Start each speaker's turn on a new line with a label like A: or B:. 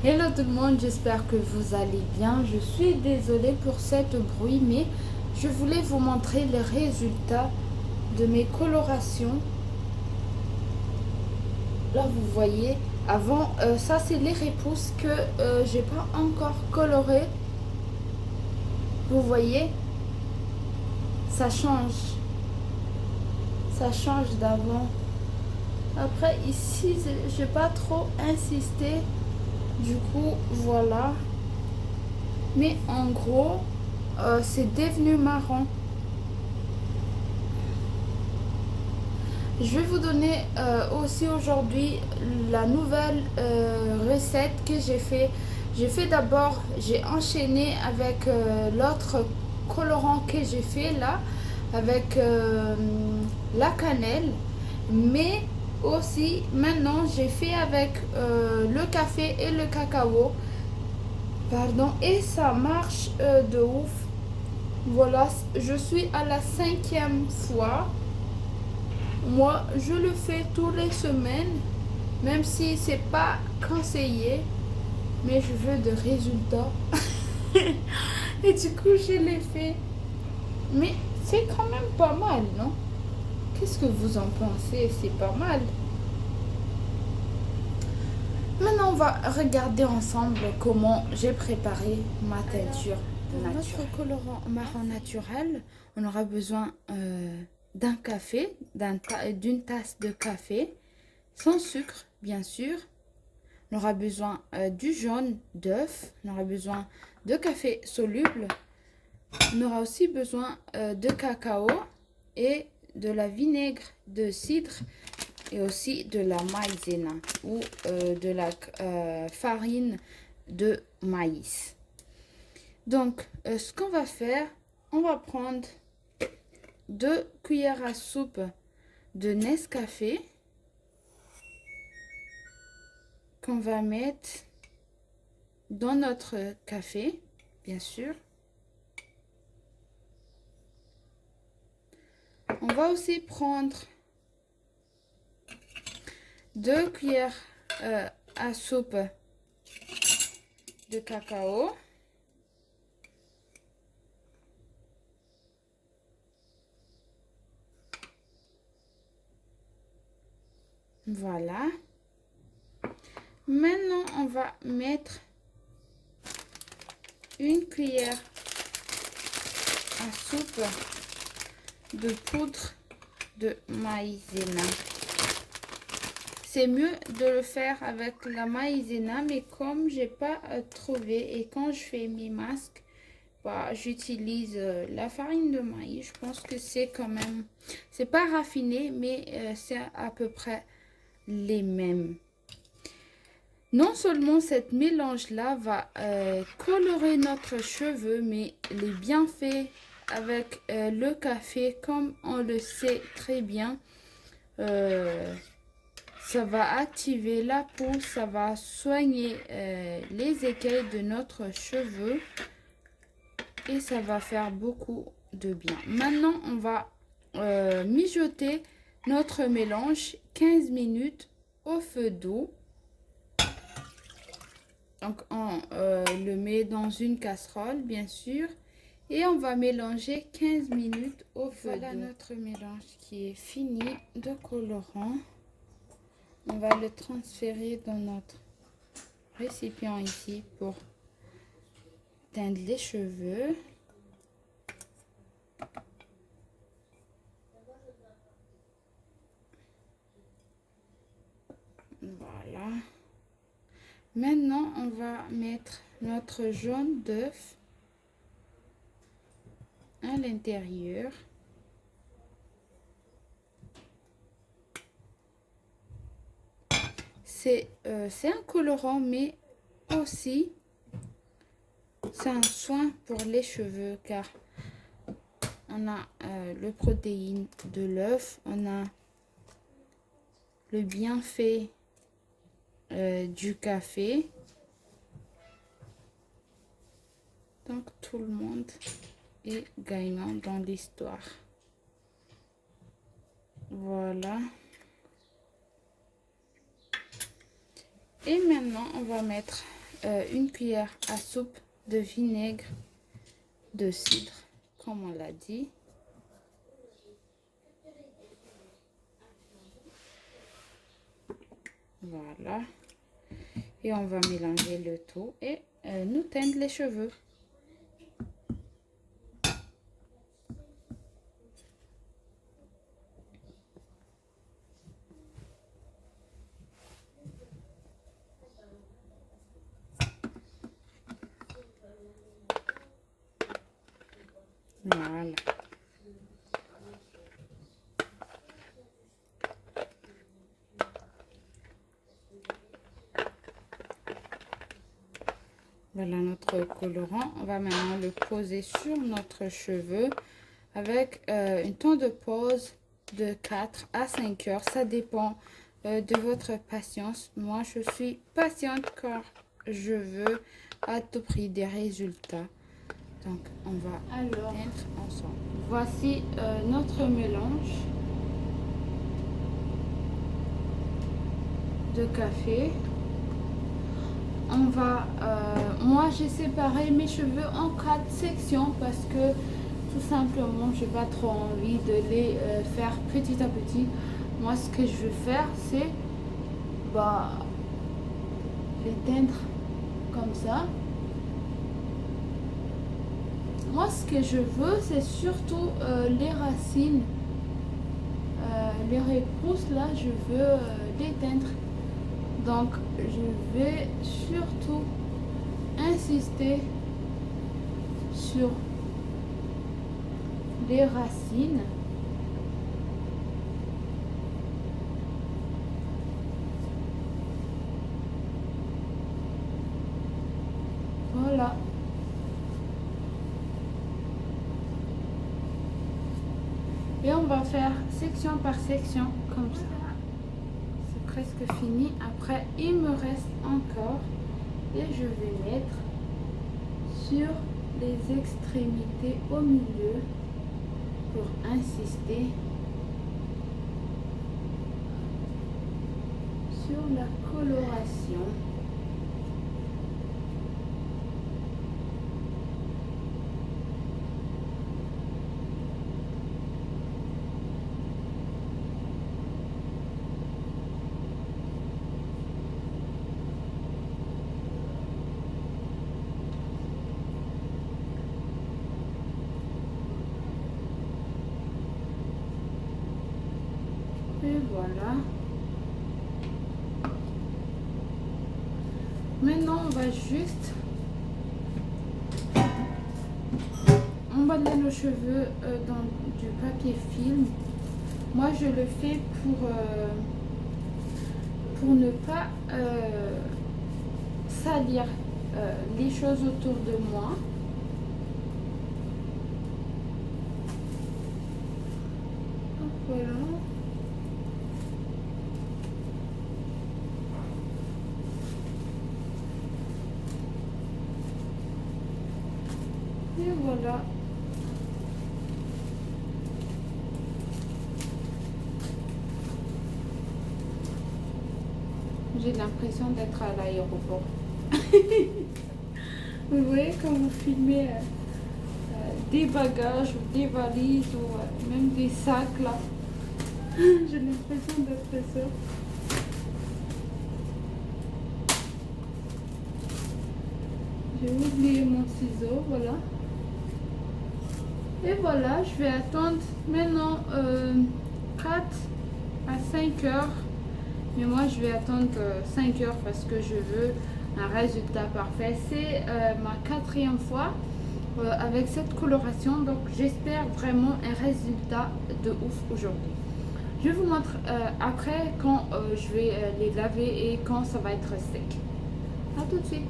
A: Hello tout le monde, j'espère que vous allez bien. Je suis désolée pour cette bruit, mais je voulais vous montrer les résultats de mes colorations. Là, vous voyez, avant, ça c'est les repousses que j'ai pas encore colorées. Vous voyez, ça change. Ça change d'avant. Après, ici, j'ai pas trop insisté. Du coup, voilà. Mais en gros, c'est devenu marron. Je vais vous donner aussi aujourd'hui la nouvelle recette que j'ai fait. J'ai fait d'abord, j'ai enchaîné avec l'autre colorant que j'ai fait là, avec la cannelle. Mais aussi maintenant j'ai fait avec le café et le cacao. Pardon, et ça marche de ouf. Voilà, je suis à la 5e fois. Moi, je le fais toutes les semaines, même si c'est pas conseillé, mais je veux des résultats. Et du coup, je l'ai fait. Mais c'est quand même pas mal, non? Qu'est-ce que vous en pensez? C'est pas mal. Maintenant, on va regarder ensemble comment j'ai préparé ma teinture naturelle. Pour notre colorant marron naturel, on aura besoin d'un café, d'une tasse de café, sans sucre, bien sûr. On aura besoin du jaune d'œuf. On aura besoin de café soluble. On aura aussi besoin de cacao et de la vinaigre de cidre et aussi de la maïzena ou de la farine de maïs. Donc, ce qu'on va faire, on va prendre 2 cuillères à soupe de Nescafé qu'on va mettre dans notre café, bien sûr. On va aussi prendre 2 cuillères à soupe de cacao. Voilà. Maintenant, on va mettre une cuillère à soupe de poudre de maïzena. C'est mieux de le faire avec la maïzena, mais comme j'ai pas trouvé et quand je fais mes masques, bah, j'utilise la farine de maïs. Je pense que c'est quand même, c'est pas raffiné, mais c'est à peu près les mêmes. Non seulement cette mélange-là va colorer notre cheveu, mais les bienfaits avec le café, comme on le sait très bien, ça va activer la peau, ça va soigner les écailles de notre cheveu et ça va faire beaucoup de bien. Maintenant, on va mijoter notre mélange 15 minutes au feu doux. Donc, on le met dans une casserole, bien sûr. Et on va mélanger 15 minutes au feu doux. Voilà notre mélange qui est fini de colorant. On va le transférer dans notre récipient ici pour teindre les cheveux. Voilà. Maintenant, on va mettre notre jaune d'œuf à l'intérieur. C'est un colorant, mais aussi c'est un soin pour les cheveux car on a le protéine de l'œuf, on a le bienfait du café. Donc tout le monde est gagnant dans l'histoire. Voilà. Et maintenant, on va mettre une cuillère à soupe de vinaigre de cidre, comme on l'a dit. Voilà. Et on va mélanger le tout et nous teindre les cheveux. Voilà. Voilà notre colorant. On va maintenant le poser sur notre cheveu avec un temps de pause de 4 à 5 heures. Ça dépend de votre patience. Moi, je suis patiente car je veux à tout prix des résultats. Donc, on va teindre ensemble. Voici notre mélange de café. On va, moi j'ai séparé mes cheveux en 4 sections parce que tout simplement j'ai pas trop envie de les faire petit à petit. Moi ce que je veux faire c'est les teindre comme ça. Moi ce que je veux c'est surtout les racines, les repousses là je veux les teindre. Donc, je vais surtout insister sur les racines. Voilà. Et on va faire section par section comme ça. Presque fini. Après il me reste encore et je vais mettre sur les extrémités au milieu pour insister sur la coloration. Et voilà. Maintenant, on va juste emballer nos cheveux dans du papier film. Moi, je le fais pour ne pas salir les choses autour de moi. Voilà. Et voilà. J'ai l'impression d'être à l'aéroport. Vous voyez quand vous filmez des bagages ou des valises ou même des sacs là. J'ai l'impression d'être ça. J'ai oublié mon ciseau, voilà. Et voilà, je vais attendre maintenant 4 à 5 heures. Mais moi, je vais attendre 5 heures parce que je veux un résultat parfait. C'est ma 4e fois avec cette coloration. Donc, j'espère vraiment un résultat de ouf aujourd'hui. Je vous montre après quand je vais les laver et quand ça va être sec. A tout de suite.